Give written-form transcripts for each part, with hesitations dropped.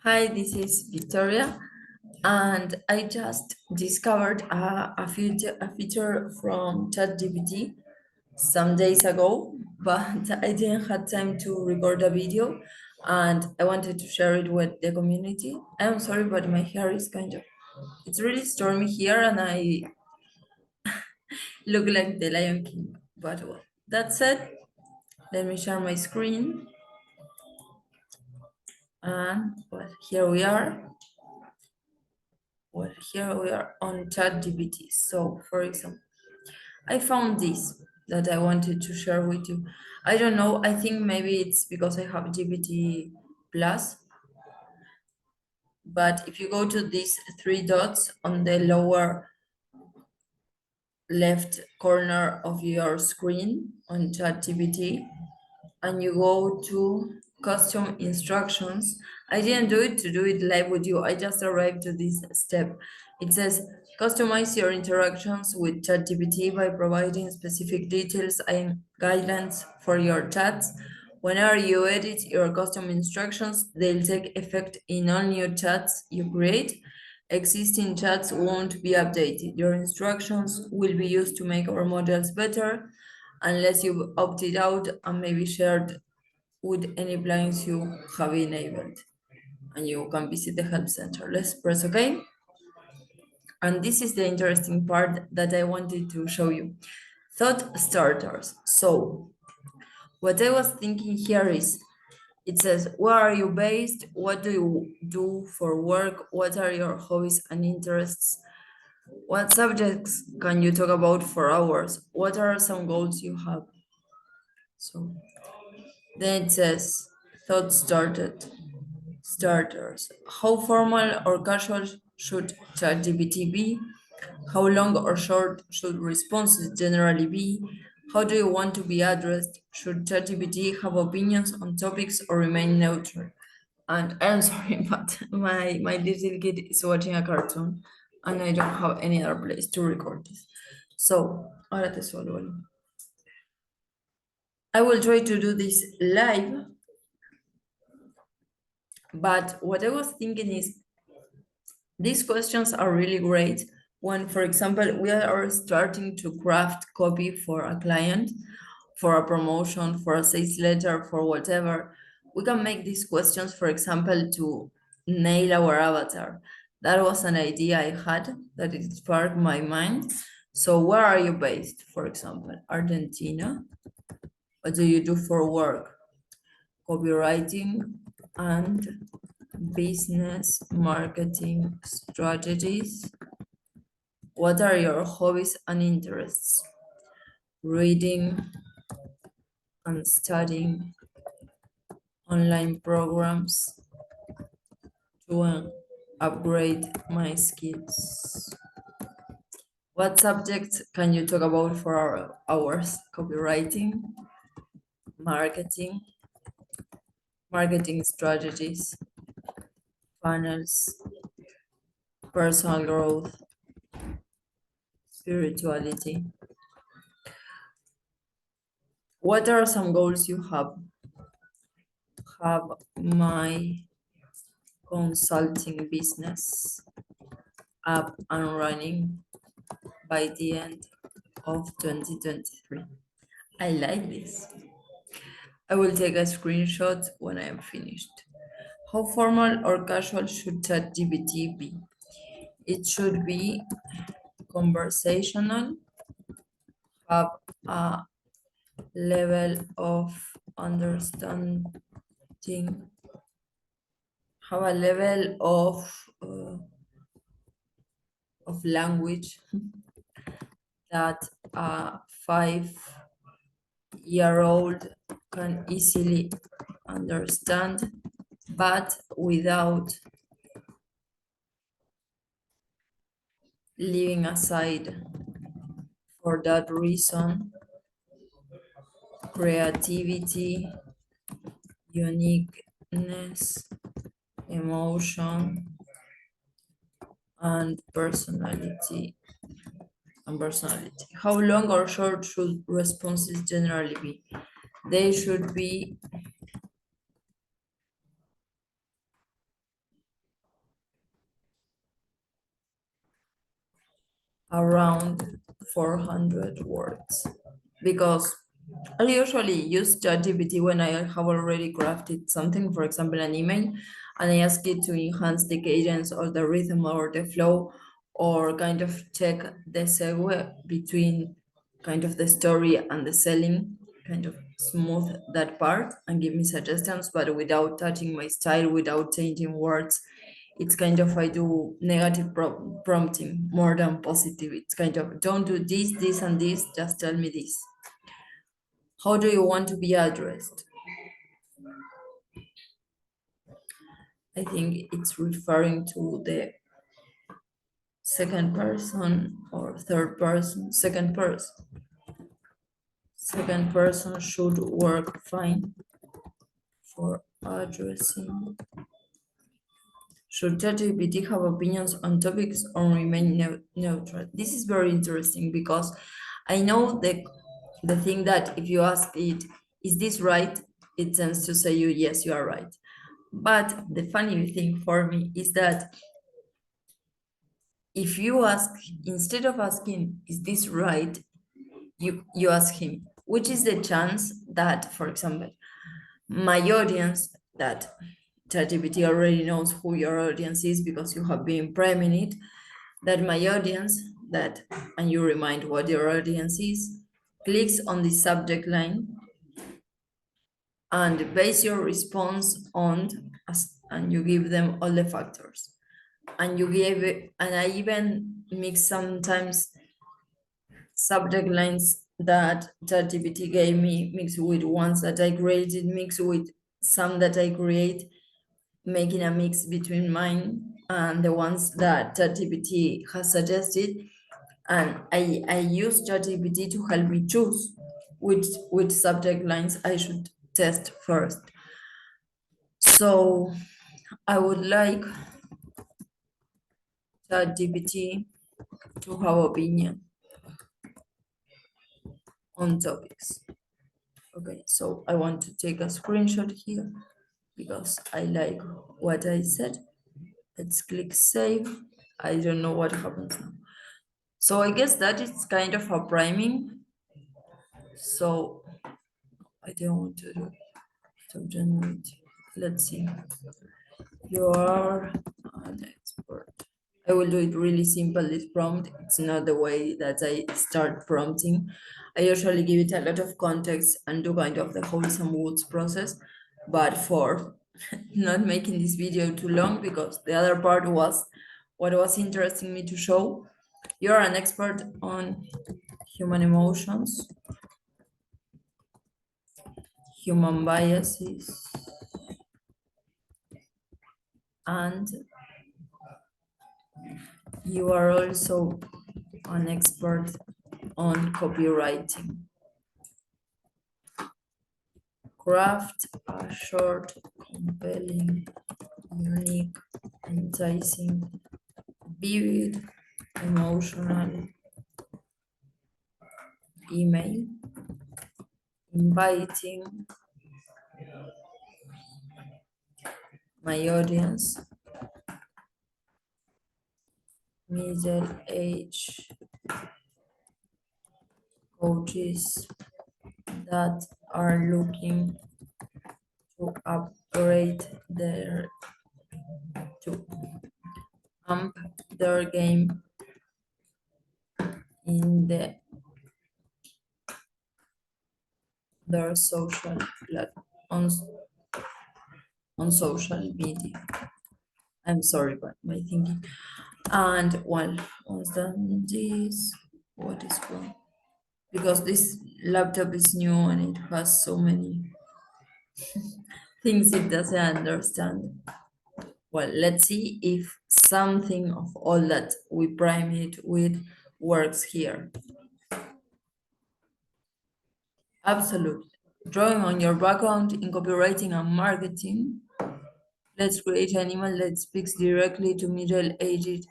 Hi, this is Victoria, and I just discovered a feature from ChatGPT some days ago, but I didn't have time to record a video, and I wanted to share it with the community. I'm sorry, but my hair is it's really stormy here, and I look like the Lion King. But well, that said, let me share my screen, and well, here we are. Well, here we are on ChatGPT. So, for example, I found this that I wanted to share with you. I don't know, I think maybe it's because I have GPT Plus, but if you go to these three dots on the lower left corner of your screen on ChatGPT, and you go to custom instructions. I didn't do it to do it live with you. I just arrived to this step. It says customize your interactions with ChatGPT by providing specific details and guidelines for your chats. Whenever you edit your custom instructions, they'll take effect in all new chats you create. Existing chats won't be updated. Your instructions will be used to make our models better unless you've opted out and maybe shared with any plugins you have enabled. And you can visit the help center. Let's press OK. And this is the interesting part that I wanted to show you. Thought starters. So what I was thinking here is it says, where are you based? What do you do for work? What are your hobbies and interests? What subjects can you talk about for hours? What are some goals you have? So then it says, thought starters. How formal or casual should ChatGPT be? How long or short should responses generally be? How do you want to be addressed? Should ChatGPT have opinions on topics or remain neutral? And I'm sorry, but my little kid is watching a cartoon and I don't have any other place to record this. So, ahora te suelvo. I will try to do this live, but what I was thinking is these questions are really great when, for example, we are starting to craft copy for a client, for a promotion, for a sales letter, for whatever. We can make these questions, for example, to nail our avatar. That was an idea I had that it sparked my mind. So, where are you based, for example? Argentina. What do you do for work? Copywriting and business marketing strategies. What are your hobbies and interests? Reading and studying online programs to upgrade my skills. What subjects can you talk about for our hours? Copywriting, marketing, marketing strategies, funnels, personal growth, spirituality. What are some goals you have my consulting business up and running by the end of 2023. I like this. I will take a screenshot when I am finished. How formal or casual should ChatGPT be? It should be conversational, have a level of understanding, have a level of language that a 5-year-old can easily understand, but without leaving aside, for that reason, creativity, uniqueness, emotion, and personality. How long or short should responses generally be? They should be around 400 words because I usually use ChatGPT when I have already crafted something, for example, an email, and I ask it to enhance the cadence or the rhythm or the flow, or kind of check the segue between kind of the story and the selling, kind of smooth that part and give me suggestions, but without touching my style, without changing words. It's kind of I do negative prompting more than positive. It's kind of don't do this, this, and this, just tell me this. How do you want to be addressed? I think it's referring to the second person or third person. Second person. Second person should work fine for addressing. Should ChatGPT have opinions on topics or remain neutral? This is very interesting because I know the thing that if you ask it, is this right? It tends to say you, yes, you are right. But the funny thing for me is that if you ask, instead of asking, is this right? You ask him, which is the chance that, for example, my audience, that ChatGPT already knows who your audience is because you have been priming it, that my audience, that, and you remind what your audience is, clicks on the subject line and base your response on, and you give them all the factors. And you give it, and I even mix sometimes subject lines that ChatGPT gave me, mixed with ones that I created, mixed with some that I create, making a mix between mine and the ones that ChatGPT has suggested. And I use ChatGPT to help me choose which subject lines I should test first. So I would like ChatGPT to have opinion on topics. Okay, so I want to take a screenshot here because I like what I said. Let's click save. I don't know what happens now. So I guess that is kind of a priming. So I don't want to do to generate. Let's see. You are an expert. I will do it really simple, this prompt. It's not the way that I start prompting. I usually give it a lot of context and do kind of the wholesome woods process. But for not making this video too long, because the other part was what was interesting me to show. You're an expert on human emotions, human biases, and you are also an expert on copywriting. Craft a short, compelling, unique, enticing, vivid, emotional email, inviting my audience, middle age coaches that are looking to upgrade to amp their game in their social on, on social media. I'm sorry, but my thinking. And well, once done this, what is wrong? Because this laptop is new and it has so many things it doesn't understand. Well, let's see if something of all that we prime it with works here. Absolutely. Drawing on your background in copywriting and marketing, let's create an email that speaks directly to middle-aged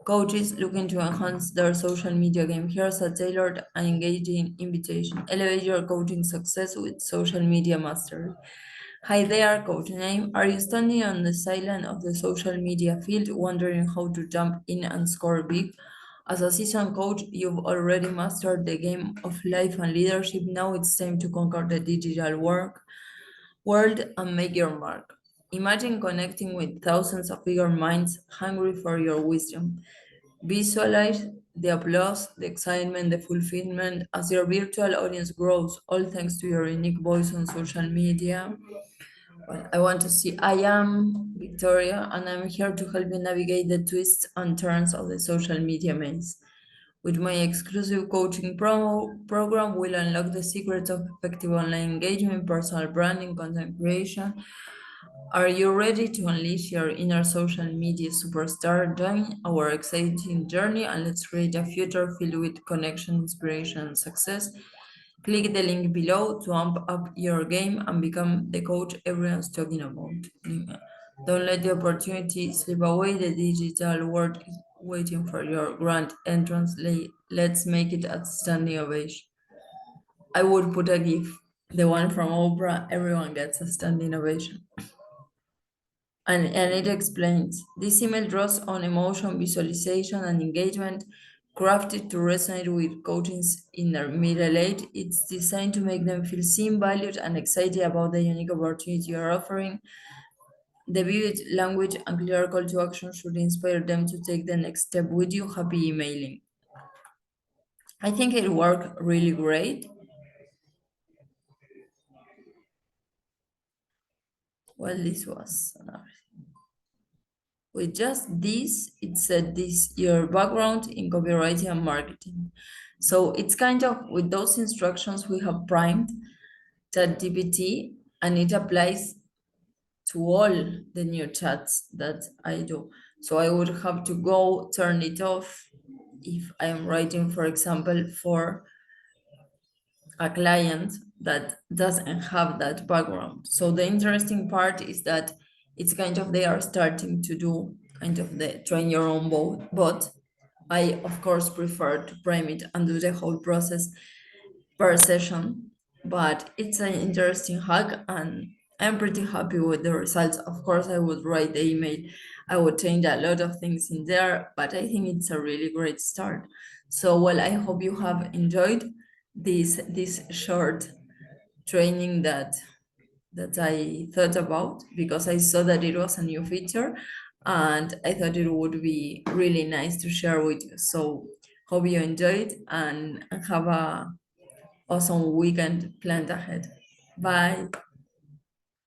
coaches looking to enhance their social media game. Here's a tailored and engaging invitation. Elevate your coaching success with social media mastery. Hi there, coach name. Are you standing on the sideline of the social media field, wondering how to jump in and score big? As a seasoned coach, you've already mastered the game of life and leadership. Now it's time to conquer the digital world and make your mark. Imagine connecting with thousands of eager minds hungry for your wisdom. Visualize the applause, the excitement, the fulfillment as your virtual audience grows, all thanks to your unique voice on social media. Well, I want to see. I am Victoria, and I'm here to help you navigate the twists and turns of the social media maze. With my exclusive coaching program, we'll unlock the secrets of effective online engagement, personal branding, content creation. Are you ready to unleash your inner social media superstar? Join our exciting journey and let's create a future filled with connection, inspiration, and success. Click the link below to amp up your game and become the coach everyone's talking about. Don't let the opportunity slip away. The digital world is waiting for your grand entrance. Let's make it a standing ovation. I would put a GIF, the one from Oprah. Everyone gets a standing ovation. And it explains this email draws on emotion, visualization, and engagement, crafted to resonate with coaches in their middle age. It's designed to make them feel seen, valued, and excited about the unique opportunity you're offering. The vivid language and clear call to action should inspire them to take the next step with you. Happy emailing. I think it worked really great. Well, this was with just this, it said this your background in copywriting and marketing. So it's kind of with those instructions we have primed ChatGPT and it applies to all the new chats that I do. So I would have to go turn it off if I am writing, for example, for a client that doesn't have that background. So the interesting part is that it's kind of they are starting to do kind of the train your own boat, but I of course prefer to prime it and do the whole process per session. But it's an interesting hack and I'm pretty happy with the results. Of course, I would write the email, I would change a lot of things in there, but I think it's a really great start. So well, I hope you have enjoyed this short training that I thought about because I saw that it was a new feature and I thought it would be really nice to share with you. So hope you enjoyed and have a awesome weekend planned ahead. Bye.